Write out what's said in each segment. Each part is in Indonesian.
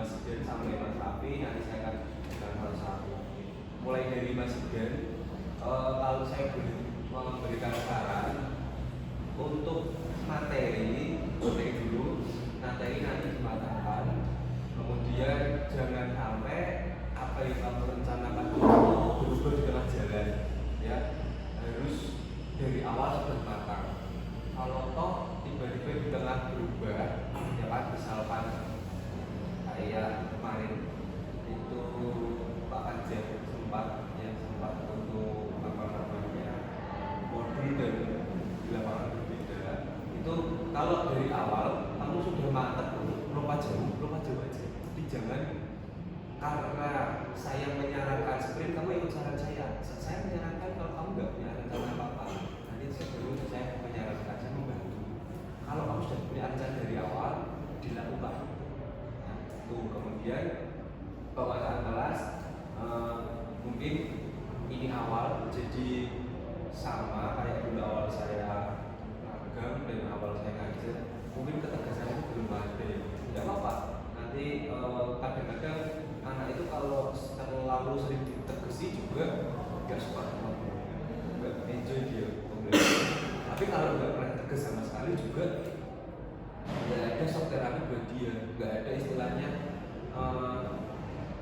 Mas Den sampai Mas Raffi, nanti saya akan berikan salah satu. Mulai dari Mas Den, kalau saya boleh memberikan saran untuk materi dulu, materi nanti dimatangkan, kemudian jangan sampai apa yang kamu rencanakan itu berubah di tengah jalan, ya harus dari awal sudah matang. Kalau toh tiba-tiba di tengah berubah, ya kan, misalkan kayak kemarin itu Pak Anjar sempat untuk apa namanya modul dan di lapangan berbeda. Itu kalau dari awal kamu sudah matang, lompat jauh aja. Tapi jangan karena saya menyarankan sprint kamu ikut saran saya. Saya menyarankan kalau kamu nggak punya rencana apa-apa, nanti saya menyarankan, saya membantu. Kalau kamu sudah punya rencana dari awal, dilakukan. Nah, itu kemudian bawaan kelas mungkin ini awal jadi sama kayak dulu awal saya magang dan awal saya ngajar, mungkin ketegasan itu belum ada. Tidak apa-apa. Nanti kadang-kadang anak itu kalau terlalu sering ditegesi juga nggak suka, nggak enjoy dia. Tapi kalau nggak pernah tegas sama sekali juga nggak ada shock terapi buat dia, nggak ada istilahnya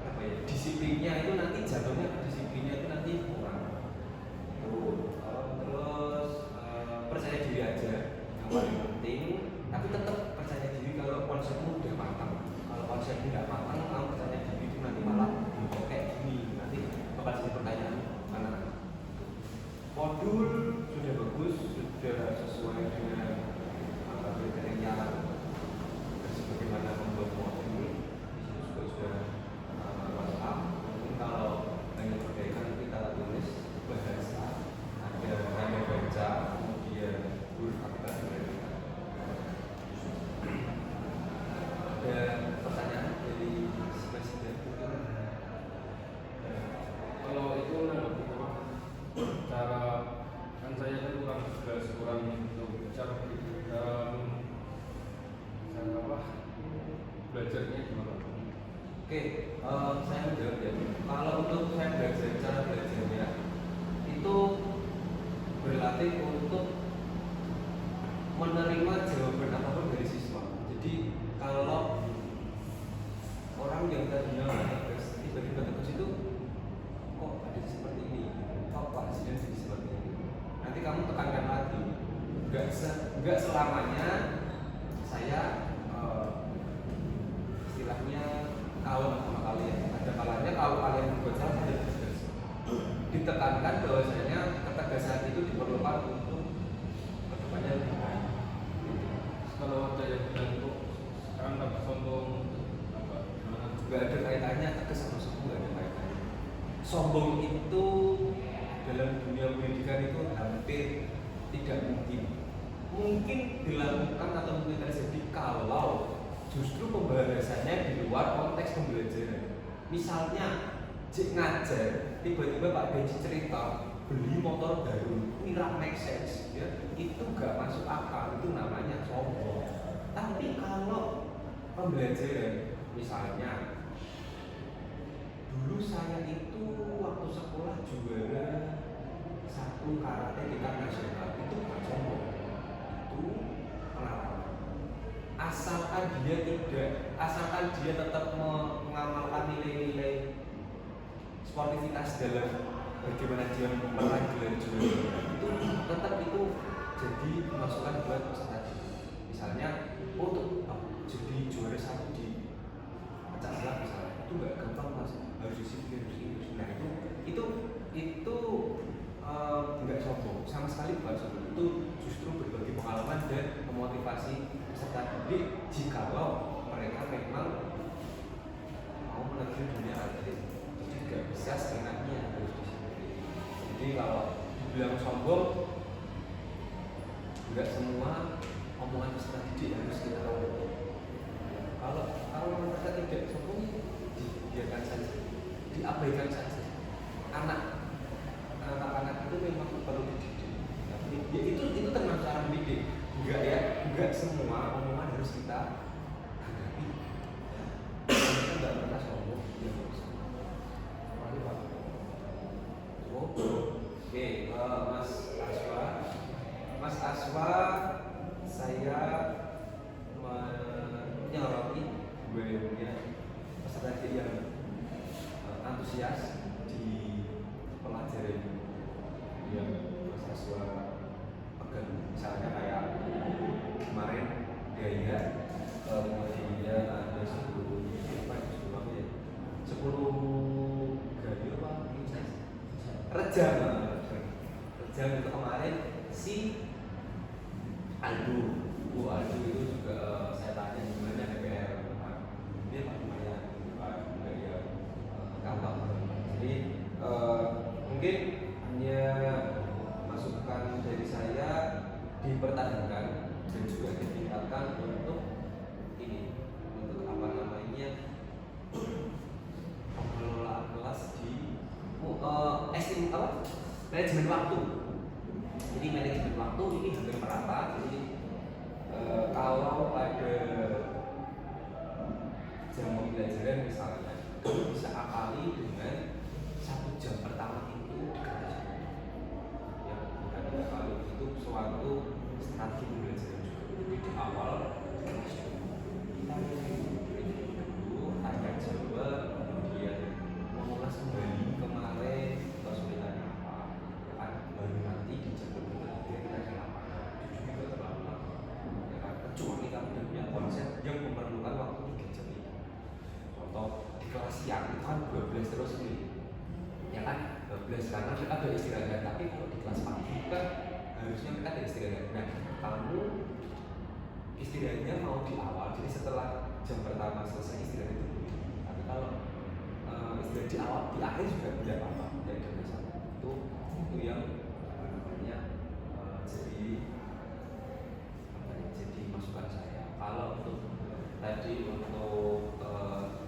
apa ya, disiplinnya itu nanti jatuhnya disiplinnya itu nanti kurang. Terus percaya diri aja yang paling penting, tapi tetap percaya diri kalau konsepmu udah matang. Kalau konsepmu nggak matang, kamu percaya diri itu nanti malah kayak gini, nanti bakal jadi pertanyaan mana. Modul sudah bagus, sudah sesuai dengan kriteria sebagaimana membuat modul, sudah lengkap. Mungkin kalau ingin perbaikan kita tulis bahasa, ada hanya baca, kemudian huruf akta mereka. Ada pertanyaan dari spesimen mungkin? Kalau itu cara kan saya kan kurang jelas, kurang cara apa belajarnya gimana? Oke, saya menjawab ya. Kalau untuk saya belajar, cara belajarnya itu berlatih untuk menerima jawaban apapun dari siswa. Jadi kalau orang yang tadinya tegas, tiba-tiba tegas itu, kok ada seperti ini, kok Pak Presiden jadi seperti ini. Nanti kamu tekankan lagi. Enggak selamanya saya istilahnya kalem sama kalian. Ada kalanya kalau kalian berbuat salah, saya tegas. Ditekankan bahwasanya ketegasan itu diperlukan untuk kedepannya lebih baik. Kalau ada yang bilang kok sekarang nggak sombong, Nggak ada kaitannya tegas sama sombong, nggak ada kaitannya. Sombong itu dalam dunia pendidikan itu hampir tidak mungkin. Mungkin dilakukan atau mungkin terjadi kalau justru pembahasannya di luar konteks pembelajaran. Misalnya Cik ngajar, tiba-tiba Pak Benci cerita beli motor baru, ini tidak make sense, ya. Itu gak masuk akal, itu namanya sombong. Tapi kalau pembelajaran, misalnya dulu saya itu waktu sekolah juara 1 karate tingkat nasional, itu bukan sombong, itu pengalaman. Asalkan dia tetap mengamalkan nilai-nilai sportivitas dalam bagaimana dia meraih gelar juara, itu tetap itu jadi masukan buat peserta. Misalnya untuk jadi juara 1 di pencak silat misalnya, itu nggak gampang mas, harus disiplin. Nah itu nggak sombong, sama sekali bukan sombong. Itu justru berbagi pengalaman dan memotivasi peserta didik jikalau mereka memang mau menerjun dunia atlet. Jadi nggak bisa setengahnya, harus disiplin. Jadi kalau dibilang sombong, nggak semua omongan peserta didik harus kita lakukan. Kalau mereka tidak sombong, dibiarkan saja, diabaikan saja. Anak-anak itu memang perlu dididik. Ya itu termasuk cara mendidik. Enggak semua omongan harus kita hadapi. Ya. gue punya peserta didik yang antusias di pelajaran yang mahasiswa pegang, misalnya kayak kemarin gaya kemudian ada 10 apa ya 10 gaya apa rejam itu kemarin si Aldo itu juga saya tanya gimana DPR dia Pak lumayan Pak gaya gampang jadi mungkin hanya masukan dari saya dipertahankan dan juga ditingkatkan untuk ini untuk apa namanya pengelolaan kelas di manajemen waktu. Jadi manajemen waktu ini hampir merata. Jadi kalau ada jam pembelajaran misalnya kamu bisa akali dengan 1 jam pertama itu dikerjakan. Ya, bukan akali itu suatu strategi pembelajaran juga. Jadi di awal kita dulu tanya jawab, kemudian mengulas kembali kemarin kesulitannya apa, kan baru nanti di jam ketiga kita ke lapangan. Itu juga terlalu lama. Ya kan, kecuali kamu punya konsep yang memerlukan waktu 3 jam ini. Contoh di kelas siang itu kan 12 terus ini, ya kan 12 karena kita ada istirahat. Tapi kalau di kelas pagi kan harusnya kita ada istirahat. Nah, kamu istirahatnya mau di awal, jadi setelah jam pertama selesai istirahat itu boleh. Tapi kalau istirahat di awal, di akhir juga tidak apa-apa, tidak ada masalah. Itu yang namanya jadi masukan saya. Kalau untuk tadi untuk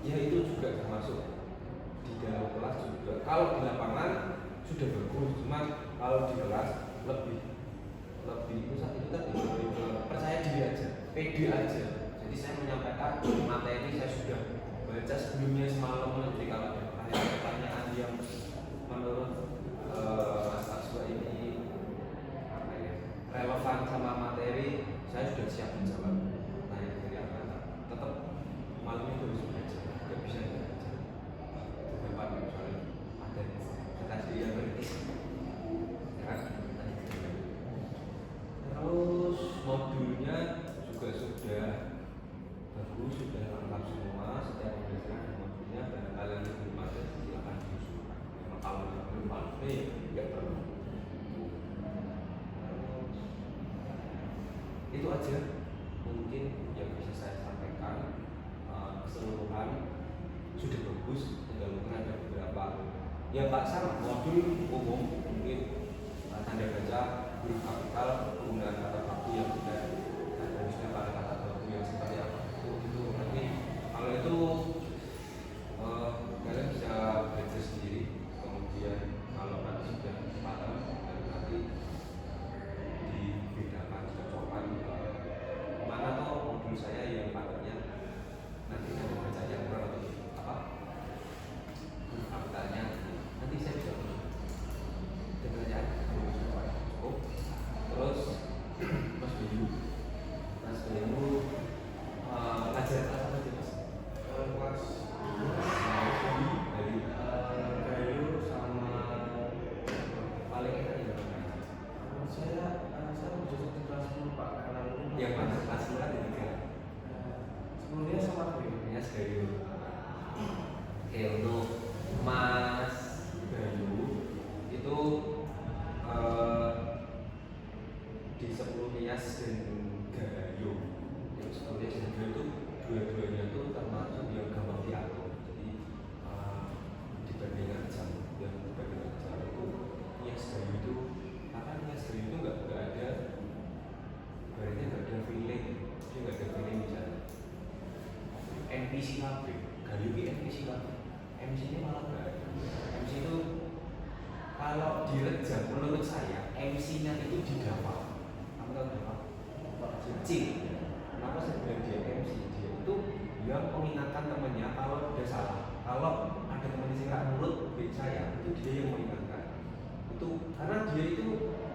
ya itu juga termasuk di dalam kelas juga. Kalau di lapangan sudah bagus, cuma kalau di kelas lebih itu tadi lebih percaya diri aja, pede aja. Jadi saya menyampaikan materi saya sudah baca sebelumnya semalam. Jadi kalau ada pertanyaan yang menurut Mas Aswa ini apa ya relevan sama materi, saya sudah siap menjawab. Nah yang dari apa? Tetap malam itu harus belajar, nggak bisa belajar. Depan misalnya ada kata dia berarti kan. Terus modulnya juga sudah bagus, sudah lengkap semua. Setiap pembelajaran modulnya barangkali yang belum ada silakan diusulkan. Kalau belum ada ya perlu. Itu aja mungkin yang bisa saya sampaikan. Keseluruhan sudah bagus, tinggal mungkin ada beberapa ya Pak sama modul umum mungkin tanda baca, huruf kapital, penggunaan kata baku yang benar, dan harusnya pada kata baku yang seperti apa itu nanti kalau itu kalian bisa belajar sendiri. Kemudian kalau nanti sudah paham dan nanti dibedakan cocokan mana toh modul saya yang padatnya nanti saya baca yang kurang atau apa huruf kapitalnya nanti saya bisa dengan aja cukup. Terus Mas Bayu ngajar kelas apa sih Mas? Kelas dari Gayo sama paling enak ya saya udah di kelas 10 Pak, karena yang mana kelas 10 kan ada 3 sebelumnya sama Gayo. ya Gayo. Oke, untuk Mas Bayu itu di 10 Nias dan Gayo. Yang 10 Nias dan Gayo itu dua-duanya itu termasuk yang gampang diatur. Jadi dibandingkan jam itu Nias Gayo itu karena Nias Gayo itu nggak ada berarti nggak ada feeling, dia nggak ada feeling misalnya NPC KB, Gayo ini NPC KB, MC ini malah nggak ada. MC itu kalau direjam menurut saya MC-nya itu didapal. Kamu tahu dapal? Cing. Kenapa saya bilang dia MC? Dia itu yang mengingatkan temannya kalau dia salah. Kalau ada temannya sih nggak nurut saya, itu dia yang mengingatkan. Itu karena dia itu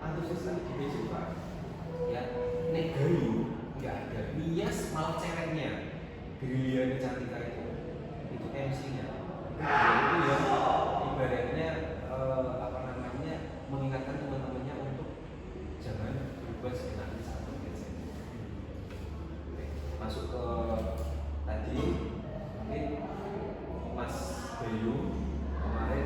antusias sekali di meja Pak. Ya, nek Gayo nggak ada. Nias malah ceweknya. Brilian Cantika itu MC-nya itu ya ibaratnya apa namanya mengingatkan teman-temannya untuk jangan berbuat sebenarnya saat berbicara. Masuk ke tadi mungkin Mas Bayu kemarin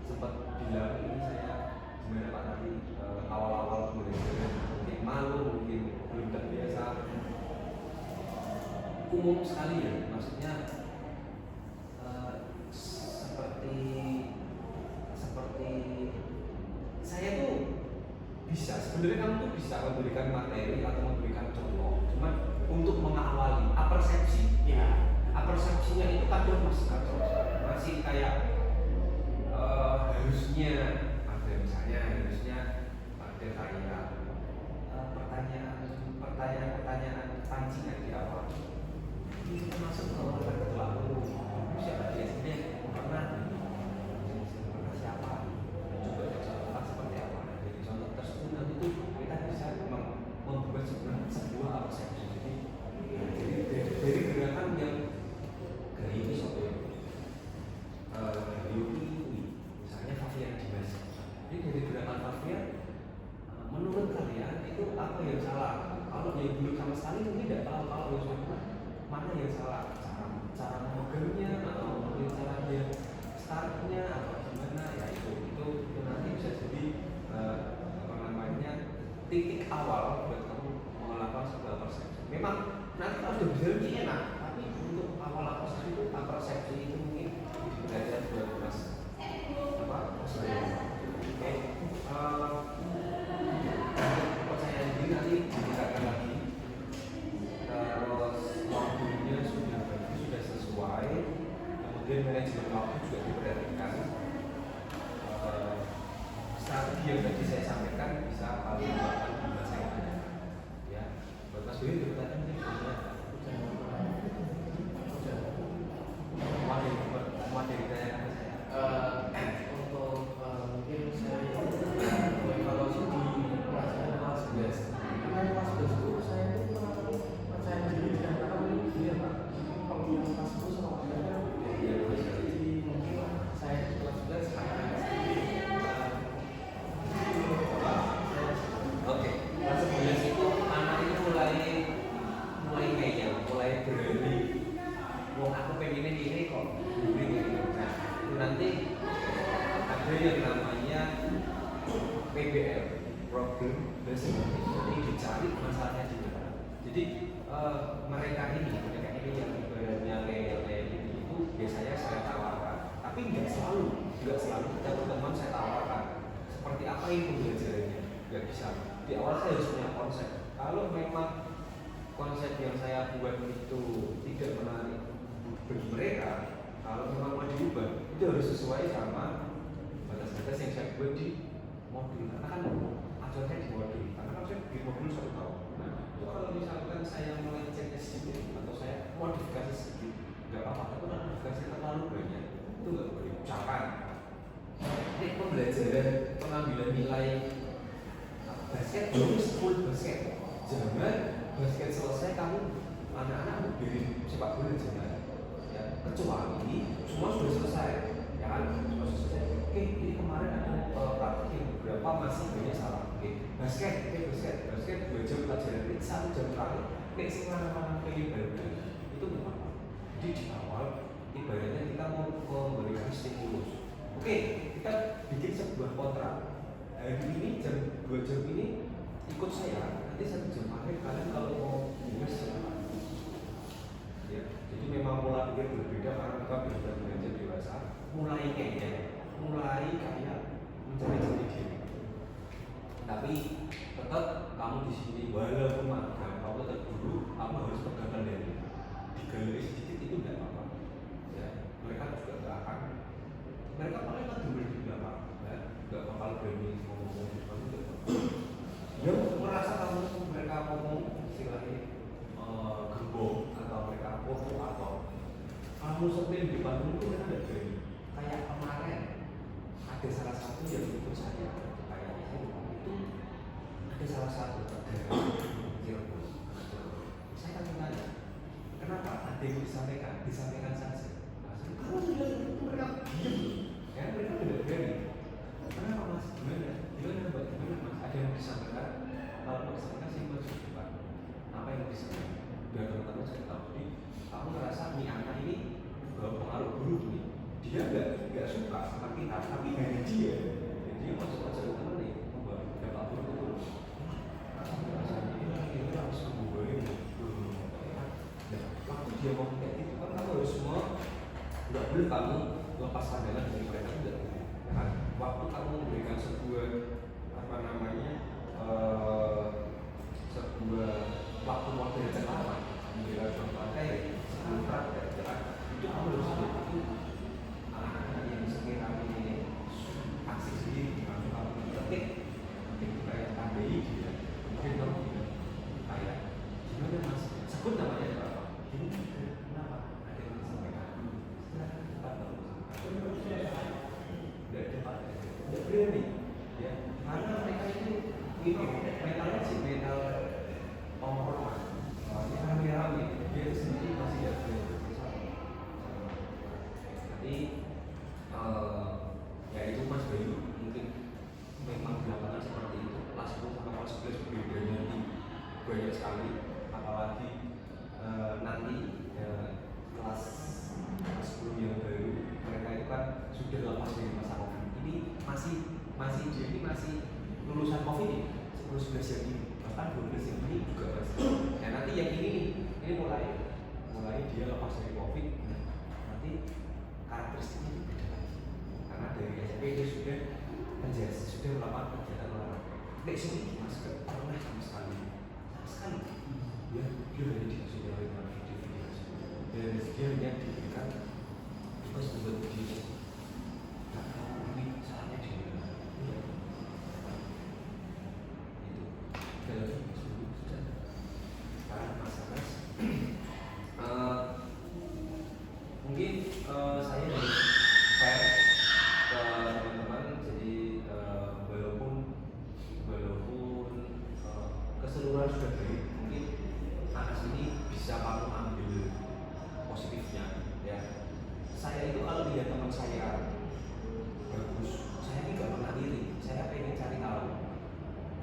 sempat bilang ini saya gimana Pak tadi awal-awal belajar mungkin malu, mungkin belum terbiasa, umum sekali ya, maksudnya seperti saya tuh bisa, sebenarnya kamu tuh bisa memberikan materi atau memberikan contoh, cuman untuk mengawali apersepsi, ya apersepsinya itu kadang masih kayak harusnya ada misalnya harusnya ada kayak pertanyaan pancingan di awal. Ini termasuk kalau kita terlalu siapa biasanya pernah siapa coba contoh seperti apa. Jadi contoh tersebut nanti tuh kita bisa membuat sebuah persepsi. Jadi dari gerakan yang gaya ini misalnya Fafian Dimas. Jadi dari gerakan Fafian, menurut kalian itu apa yang salah? Kalau dia belum sama sekali mungkin tidak tahu kalau mana yang salah, cara memegangnya atau mungkin cara dia startnya atau gimana ya itu nanti bisa jadi apa namanya titik awal buat kamu melakukan sebuah persepsi. Memang nanti kalau sudah bisa lebih enak, tapi untuk awal persepsi itu persepsi itu mungkin belajar buat mas apa oke percaya diri nanti ditingkatkan lagi. Terus waktunya sudah sesuai, kemudian manajemen waktu juga diperhatikan. Strategi yang tadi saya sampaikan bisa paling bahkan bisa saya tanyakan ya. Buat Mas Dewi bertanya mungkin mau ditanyakan ke saya untuk mungkin saya evaluasi di pelaksanaan kelas 11. Karena kelas 11 itu saya itu percaya diri dan karena ini ya Pak, kalau yang kelas 10 sama kelas 11 kan jadi mungkin saya di kelas 11 agak sedikit oke. Kelas 11 itu anak itu mulai ngeyel, mulai berani. Wong aku pengen ini kok nah itu nanti ada yang namanya PBL, problem based learning. Jadi dicari masalahnya di mana. Jadi mereka ini yang ibaratnya kayak itu biasanya saya tawarkan, tapi nggak selalu setiap teman saya tawarkan seperti apa ini pembelajarannya. Nggak bisa di awal saya harus punya konsep. Kalau memang konsep yang saya buat itu tidak menarik bagi mereka, kalau memang mau diubah itu harus sesuai sama batas-batas yang saya buat di modul. Karena kan acaranya di modul, karena kan saya di modul 1 tahun. Nah itu kalau misalkan saya mulai cek sedikit atau saya modifikasi sedikit nggak apa-apa, tapi kalau modifikasi terlalu banyak itu nggak boleh. Ucapan ini pembelajaran pengambilan nilai basket belum full basket. Jangan basket selesai kamu anak-anak bikin sepak bola jangan. Kecuali semua sudah selesai, ya kan? Semua sudah selesai. Oke, ini kemarin ada praktik yang beberapa masih banyak salah. Oke, basket 2 jam pelajaran ini 1 jam terakhir. Oke, mana pengen baru itu nggak apa-apa. Jadi di awal ibaratnya kita mau memberikan stimulus. Oke, kita bikin sebuah kontrak. Hari ini jam 2 jam ini ikut saya. Nanti 1 jam akhir kalian kalau mau nulis silakan. Ya, jadi memang pola pikir berbeda karena kita sudah beranjak dewasa, mulai kayak mencari diri. Tapi tetap kamu di sini walaupun magang, kamu tetap dulu, kamu harus pegangan dari digaleri sedikit itu tidak apa-apa. Ya, mereka juga nggak akan, mereka paling kan dulu di belakang, ya, nggak bakal berani ngomong di depan itu. Yang merasa kamu mereka ngomong istilahnya gembong atau mereka foto atau kamu seperti di depan itu kan ada berani. Kayak kemarin ada salah satu yang ikut saya kayak itu ada salah satu daerah Cirebon ada yang disampaikan saja. Kalau sudah itu mereka diam, ya mereka tidak berani. Kenapa mas? Gimana mas? Ada yang disampaikan? Kalau mau disampaikan sih mas bukan. Apa yang disampaikan? Biar teman-teman saya tahu. Jadi aku merasa nih anak ini pengaruh buruk nih. Dia nggak suka sama kita, tapi dari dia masuk aja teman nih, membuat dapat buruk. Ini harus membuat waktu dia mau kayak gitu kan kamu harus semua nggak boleh kamu lepas pandangan dari mereka tidak boleh ya kan? Waktu kamu memberikan sebuah sebuah waktu yang lama memberikan contoh kayak sebelum praktek ya kan? Itu kamu harus betul anak-anak yang sekiranya ini aksi sendiri kamu ketik kayak KBI gitu mungkin kamu kayak gimana mas sebut namanya berapa ini kenapa ada yang disampaikan tidak berani ya karena mereka itu mentalnya sih mental orang rame-rame dia sendiri masih tidak berani tapi ya itu mas Bayu mungkin memang belakangan seperti itu kelas 10 sama kelas 11 bedanya banyak sekali apalagi nanti kelas 10 yang baru mereka itu kan sudah lepas dari masa COVID ini masih lulusan COVID ini 10-11 yang ini bahkan 12 yang ini juga masih ya nanti yang ini mulai dia lepas dari COVID nanti karakteristiknya itu beda lagi karena dari SMP dia sudah melakukan kegiatan olahraga nggak sini mas gak pernah sama sekali ya dia hanya dikasih dari video dan dia hanya diberikan tugas membuat video nah ini salahnya di mana itu dalam sebelum sudah sekarang masalah mungkin saya dari ke teman-teman jadi walaupun keseluruhan sudah baik mungkin anak ini bisa kamu ambil positifnya ya saya itu kalau lihat teman saya bagus saya ini gak pernah iri saya pengen cari tahu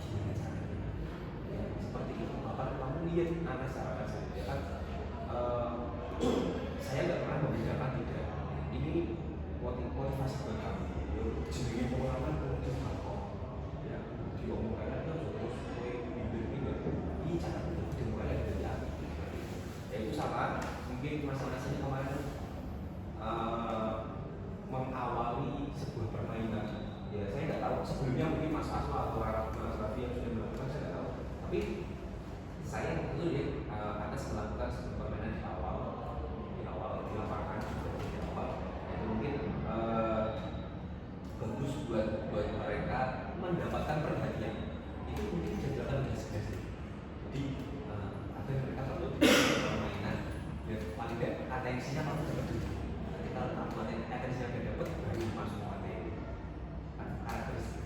gimana caranya ya seperti itu bahkan kamu lihat anak secara saja ya kan saya gak pernah membedakan tidak ini motivasi buat kamu jenenge pengalaman kemudian kok ya diomongkan aja terus ini cara untuk dimulai dari aku ya itu sama mungkin masa-masanya kemarin mengawali sebuah permainan ya saya nggak tahu sebelumnya mungkin Mas Asma atau Mas Raffi yang sudah melakukan saya nggak tahu tapi saya betul ya atas melakukan sebuah permainan di awal di lapangan di awal itu mungkin bagus buat mereka mendapatkan perhatian itu mungkin jajaran gas-gas jadi ada mereka perlu permainan ya paling tidak atensinya kamu dapat dulu kita atensinya tidak dapat baru masuk materi kan karakteristik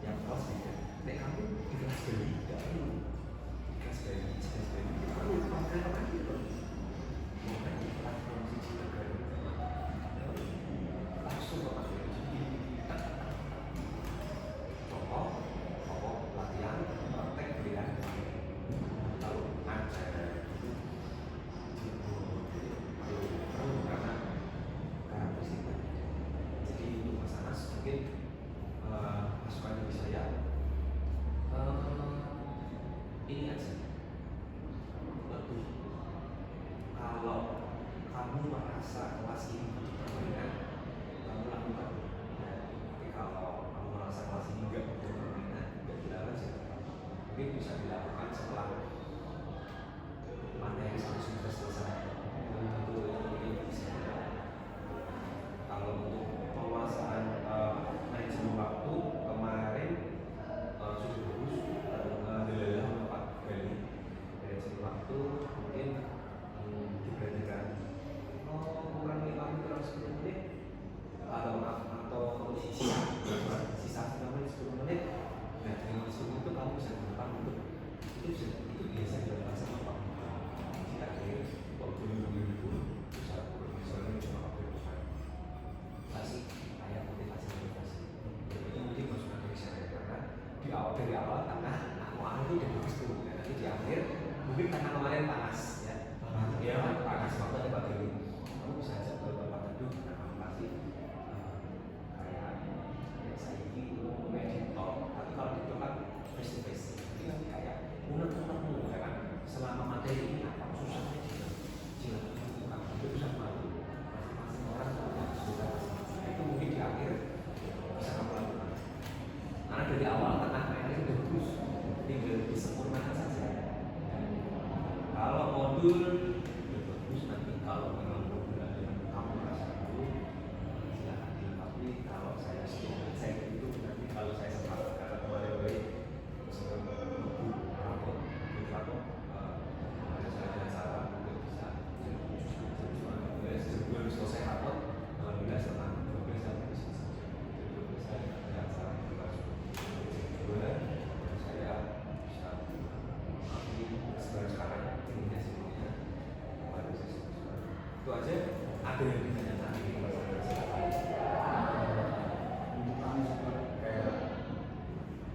yang kelas beda nek kamu di kelas beli tidak perlu di kelas beli kamu pakai apa gitu bukan di kelas promosi negara langsung ke materi contoh latihan praktek pilihan lalu ajar karena karakteristiknya jadi untuk Mas Anas mungkin masukan dari saya ini aja lebih kalau kamu merasa kelas ini butuh permainan kamu lakukan tapi kalau kamu merasa kelas ini enggak butuh permainan enggak dilarang sih mungkin bisa dilakukan setelah materi sampai sudah selesai tentu ini bisa kalau untuk penguasaan manajemen waktu kemarin sudah bagus alhamdulillah 4 kali manajemen waktu mungkin diperhatikan kurang 5 menit kurang 10 menit atau sisa 10 menit nah dengan 10 itu kamu bisa gunakan untuk itu biasa dilakukan sama Pak kita aja ada yang ditanyakan di pasangan silakan. Untuk kami juga kayak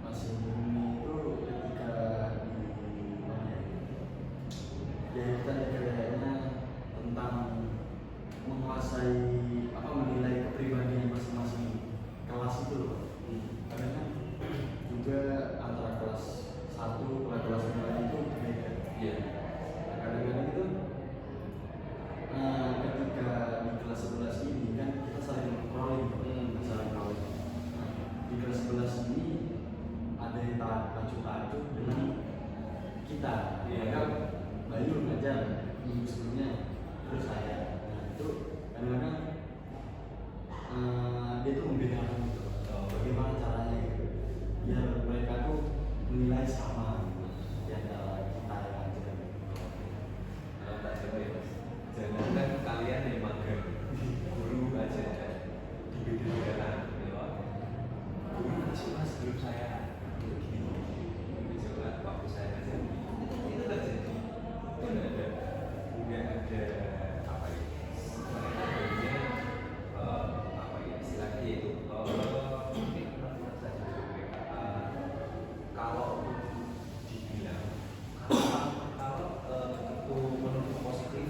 masih bumi itu ketika di mana ya kita kayaknya tentang menguasai apa menilai kepribadian masing-masing kelas itu loh. Karena kan juga antara kelas 1 ke kelas 2 itu beda. Iya. Nah, kadang-kadang itu ketika di kelas 11 ini kan kita saling rolling, saling rolling. Nah, di kelas 11 ini ada yang tajuk dengan kita. Iya. Maka Bayu ngajar minggu sebelumnya, terus saya. Nah itu kadang-kadang dia tuh membedakan gitu. Bagaimana caranya gitu biar mereka tuh menilai sama gitu di antara kita yang ngajar. Kalau tak coba ya mas, jangankan kalian yang magang guru aja dibeda-bedakan ya. Guru ngaji mas belum saya itu gini, ini coba waktu saya ngajar itu terjadi, itu nggak ada apa ya, mereka adanya apa ya istilahnya itu mungkin pernah saja mereka kalau dibilang kalau itu menurut positif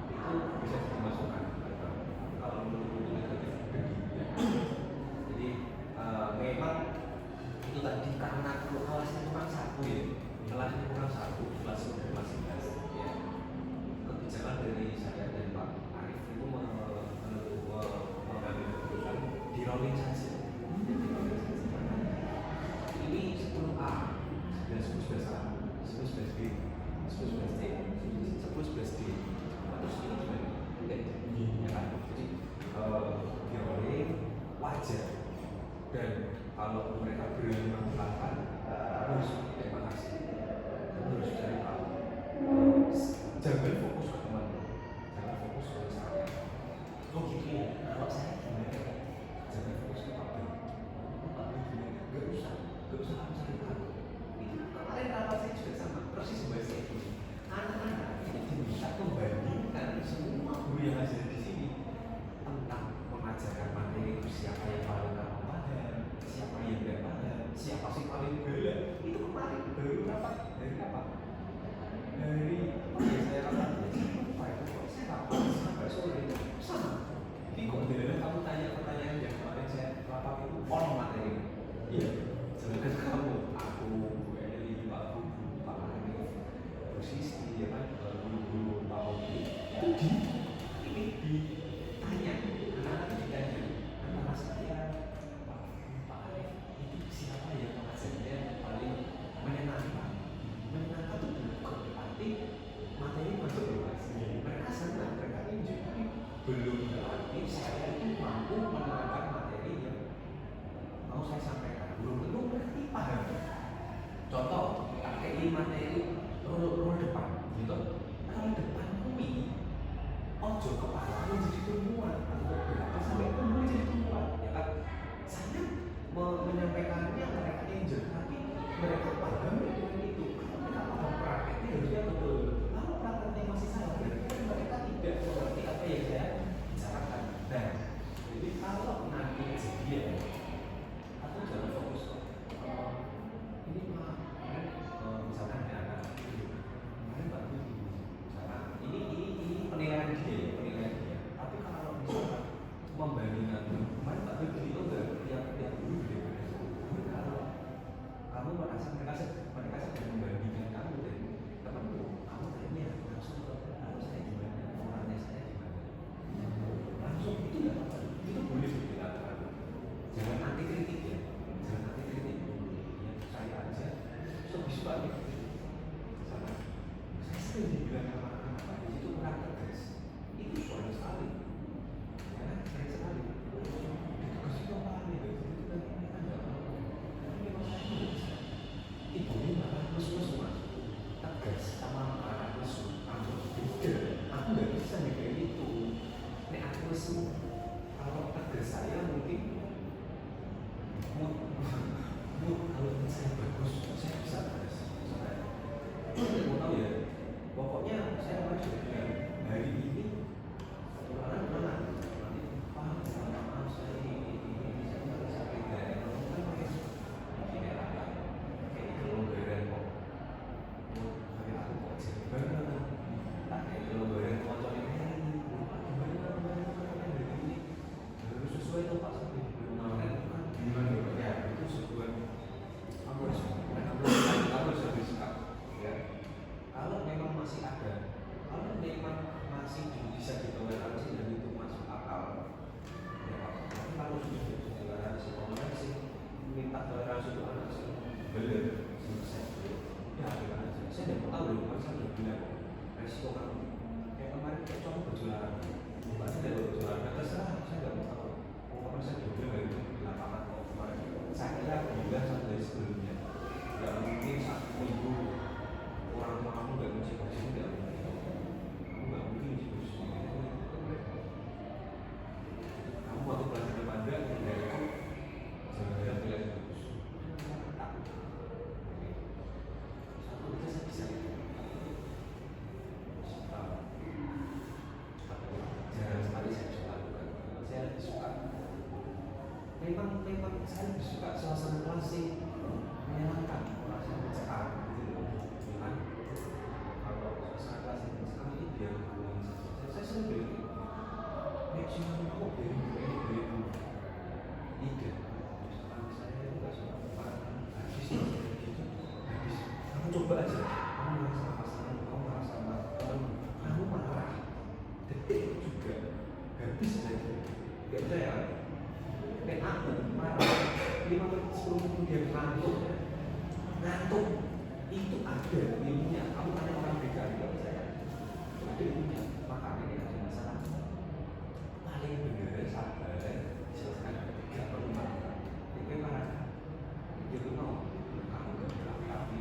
itu bisa dimasukkan kalau menurut negatif jadi memang itu tadi karena kelasnya cuma satu ya kelasnya cuma satu kelas masing-masing ya kebijakan dari saya dan Pak Arif itu mengambil keputusan di rolling saja ini 10A 11A 11B 11C 11D terus ini gimana? Ya kan? Jadi di rolling wajar dan kalau mereka berani mengatakan harus terima kasih harus cari tahu jangan fokus ke teman jangan fokus ke saya oh gitu ya kalau saya gimana jangan fokus ke Pak Ben gimana gak usah kamu cari tahu itu kemarin rapat saya juga sama persis bahasa itu anak-anak ini diminta membandingkan semua guru yang ada di sini tentang mengajarkan materi itu siapa yang paling paham siapa yang tidak paham siapa sih paling bela itu kemarin baru rapat dari apa dari ya saya rapat saya rapat sampai sore sama jadi kok benar kamu tanya pertanyaan yang kemarin saya rapat itu on materi iya sedangkan kamu aku Bu Eli Pak Bu Pak Arif Bu Sisti ya kan guru-guru Pak Oki itu ditanya anak-anak ditanya antara saya Pak Arif itu siapa yang mengajarnya paling menyenangkan itu berarti materi masuk bebas mereka senang mereka enjoy belum berarti saya itu mampu menerangkan materi yang mau saya sampaikan belum tentu berarti paham contoh pakai materi roll depan gitu roll depan ini ojo kepala jadi tumbuhan atau berapa sampai tumbuh jadi tumbuhan ya kan saya menyampaikannya mereka enjoy tapi mereka paham itu kalau mereka paham prakteknya harusnya betul kalau prakteknya masih salah berarti mereka tidak mengerti apa yang saya bicarakan nah jadi kalau nanti kejadian aku jangan fokus ini mah misalkan ada anak kemarin Pak Bu misalkan ini penilaian dia tapi kalau misalkan membandingkan kemarin Pak Bu itu enggak yang dulu kalau kamu merasa mereka sedang membandingkan kamu dan temanmu kamu tanya langsung kalau saya gimana orangnya saya gimana langsung itu nggak apa itu boleh dikatakan jangan anti kritik ya jangan anti kritik ya saya aja suka-suka nih sama saya sering dibilang sama anak-anak di situ kurang tegas itu suara sekali ya sering sekali ditegas itu apa nih itu kan mereka nggak mau tapi memang saya tidak bisa ibu ini malah terus mas tegas sama anak lesu aku beda aku nggak bisa nih kayak itu nih aku lesu kalau tegas saya mungkin kalau saya bagus saya bisa tegas saya mau tahu ya pokoknya saya harus bilang hari ini kemudian ngantuk, ngantuk itu ada ilmunya. Kamu tanya orang BKI kalau saya ada ilmunya, makanya ini ada masalah. Paling benar sabar, selesai 3/4. Itu mana? Itu no, kamu gak bilang tapi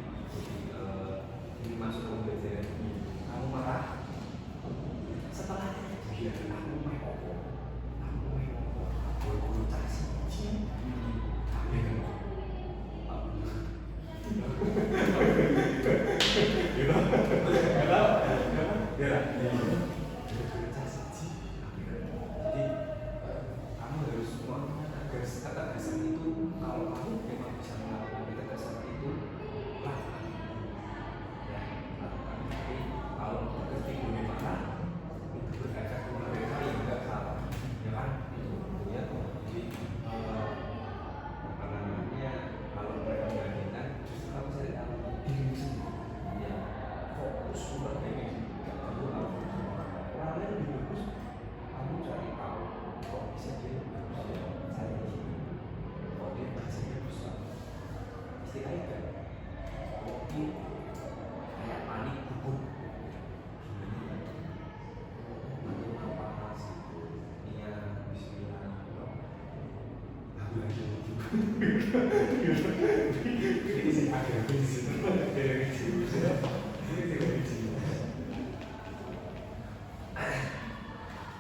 ini masuk ke pembelajaran ini, kamu marah. Setelah kejadian aku main opo, guru casi cici, kami kan, kamu harus agar kata-kata itu, kalau kamu memang bisa melakukan kata-kata itu, lakukan. Ya, lakukan. Tapi kalau ketika ini marah, itu berefek kepada mereka yang tidak salah, ya kan? Itu ya. Jadi apa namanya? Kalau mereka membandingkan, justru kamu cari tahu diri sendiri. Ya, fokus buat diri sendiri. Kamu harus orang lain lebih bagus. Kamu cari tahu kok bisa dia bagus ya, saya di sini. Kok dia bisa bagus lah. Istilahnya kan, kopi kayak panik bubuk.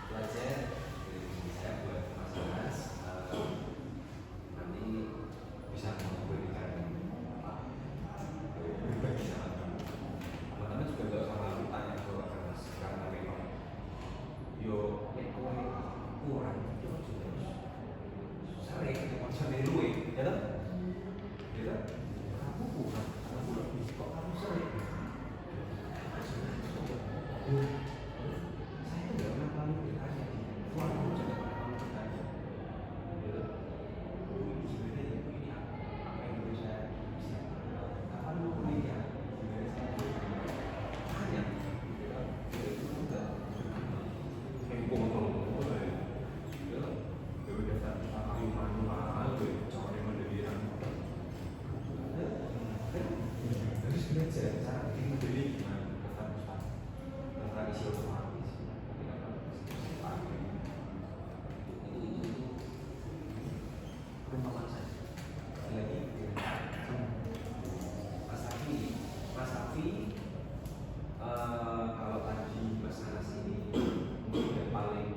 Belajar saya buat Mas Anas nanti bisa memberikan berbagi sama teman-teman juga nggak usah malu tanya ke Mas karena memang yo kowe kurang itu juga sering macam luwe ya kan? Ya kan? Kamu kurang, kamu lebih kok kamu sering. Saya itu nggak pernah malu bertanya di keluarga juga pernah malu bertanya. Ya kan? Sebenarnya ini apa yang perlu saya bisa? Kapan lu kuliah? Sebenarnya saya tanya. Ya kan? Itu enggak. Yang ngomong ya kan? Ya udah tadi kayu manual, cowoknya mandirian. Harus belajar cara bikin mandiri gimana? Kata tradisi otomatis. Itu perumpamaan saya. Lagi Mas Safi, kalau tadi Mas Anas ini mungkin yang paling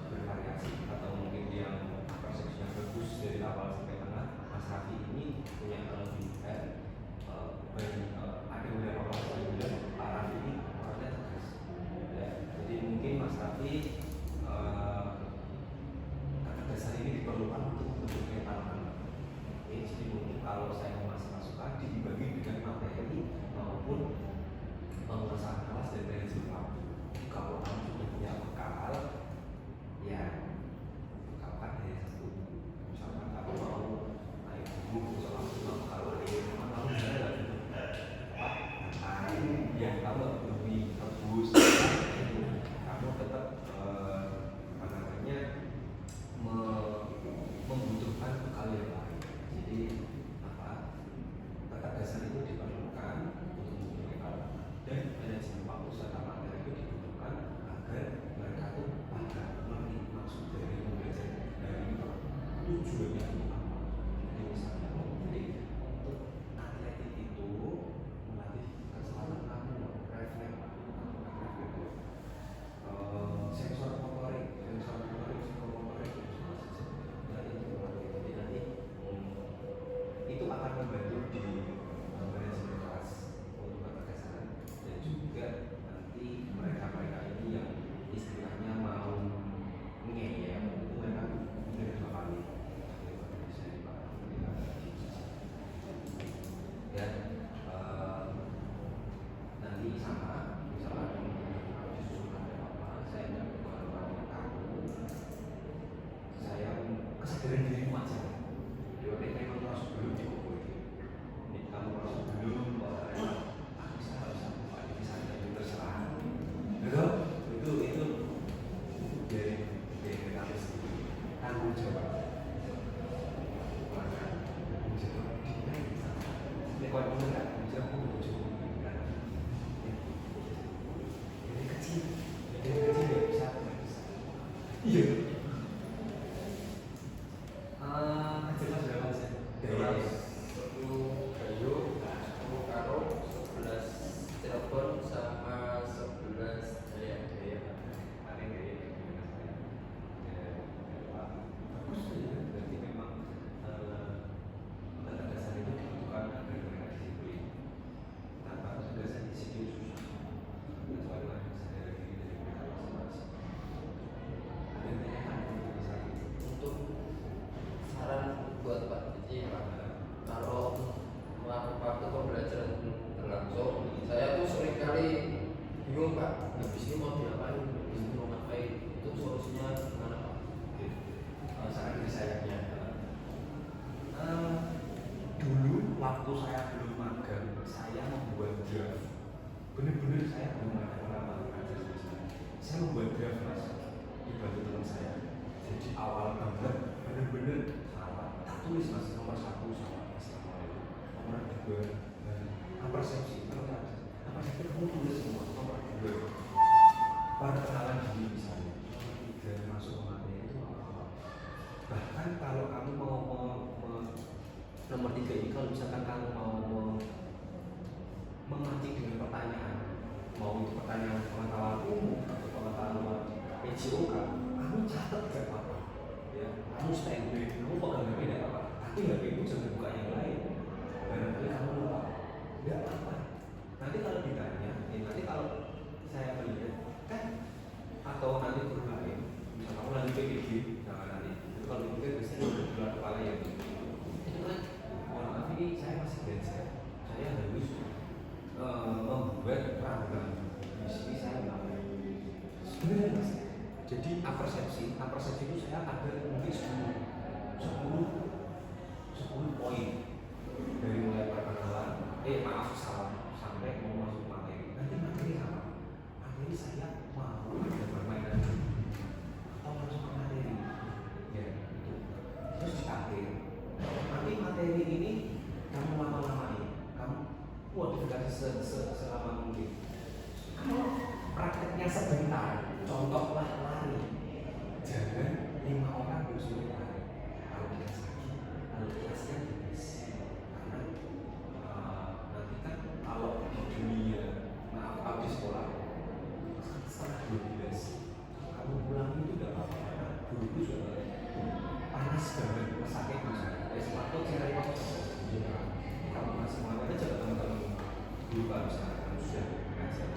bervariasi atau mungkin yang persepsinya bagus dari awal sampai tengah. Mas Rafi ini punya kelebihan ada beberapa orang yang bilang Pak Rafi ini orangnya tegas ya. Jadi mungkin Mas Rafi ketegasan ini diperlukan untuk membentuknya tanaman. Jadi mungkin kalau saya mau masuk masukan dibagi dengan materi maupun penguasaan kelas dan manajemen waktu. Kalau kamu sudah punya bekal, ya kapan ya satu misalkan kamu mau naik buku soal kalau memang kamu bisa nggak ya kamu lebih bagus kamu tetap apa namanya membutuhkan bekal yang lain. Jadi apa ketegasan itu diperlukan untuk membuat dan manajemen waktu serta materi itu dibutuhkan agar mereka tuh paham mengerti maksud dari belajar dari tujuannya itu apa. Jadi misalnya jadi untuk atletik itu melatih kesalahan kamu refleks sensor motorik psikomotorik nah itu melatih. Jadi nanti itu akan membantu di manajemen kelas untuk ketegasan dan juga nanti mereka ini yang istilahnya mau ngeyel itu mereka mungkin 2 kali dan nanti sama misalnya disusulkan apa saya tidak kamu saya kesadaran dirimu aja jadi memang harus belum cukup ini kamu harus belum aku harus apa ini saya terserah itu dari kamu sendiri tanggung jawab ngobrol Pak, habis ini mau diapain, habis ini mau ngapain, itu solusinya gimana Pak? Saran dari saya ya. Dulu waktu saya belum magang, saya membuat draft. Bener-bener saya belum ada pengalaman kerja sama saya. Saya membuat draft mas, dibantu teman saya. Jadi awal banget, bener-bener salah. Tak tulis mas, nomor 1 sama assalamualaikum, nomor 2 persepsi, nomor 1 kamu tulis semua, nomor 2 pada kenalan diri misalnya, nomor 3 masuk ke materi itu apa? Bahkan kalau kamu mau nomor 3 ini, kalau misalkan kamu mau memancing dengan pertanyaan, mau itu pertanyaan pengetahuan umum atau pengetahuan PJOK, kamu catat gak apa-apa ya, kamu standby, kamu pegang HP gak apa-apa, tapi HP itu jangan buka yang lain, barangkali kamu lupa, gak apa-apa. Nanti kalau ditanya, nanti kalau saya melihat kan, atau nanti guru lain, misalnya kamu lagi PPG, jangan nanti itu kalau PPG biasanya udah keluar kepala yang itu kan, mohon maaf ini saya masih belajar, saya harus membuat program di sini saya nggak sebenarnya mas. Jadi apersepsi itu saya ada mungkin 10 poin dari mulai perkenalan, salam sampai mau masuk materi. Nanti materi apa? Materi saya mau ada permainan atau masuk ke materi ya itu. Terus di akhir nanti materi ini kamu lama-lamain, kamu modifikasi selama mungkin. Kalau prakteknya sebentar, contohlah lari, jangan 5 orang disuruh lari. Kalau kelasnya diisi, karena nanti kan kalau di dunia, maaf di sekolah, setelah 12, kamu pulang itu udah apa-apa, karena dulu sudah panas banget, sakit misalnya, sepatu saya repot. Kamu masih mau aja teman-teman dulu kalau misalnya kamu sudah ngajar.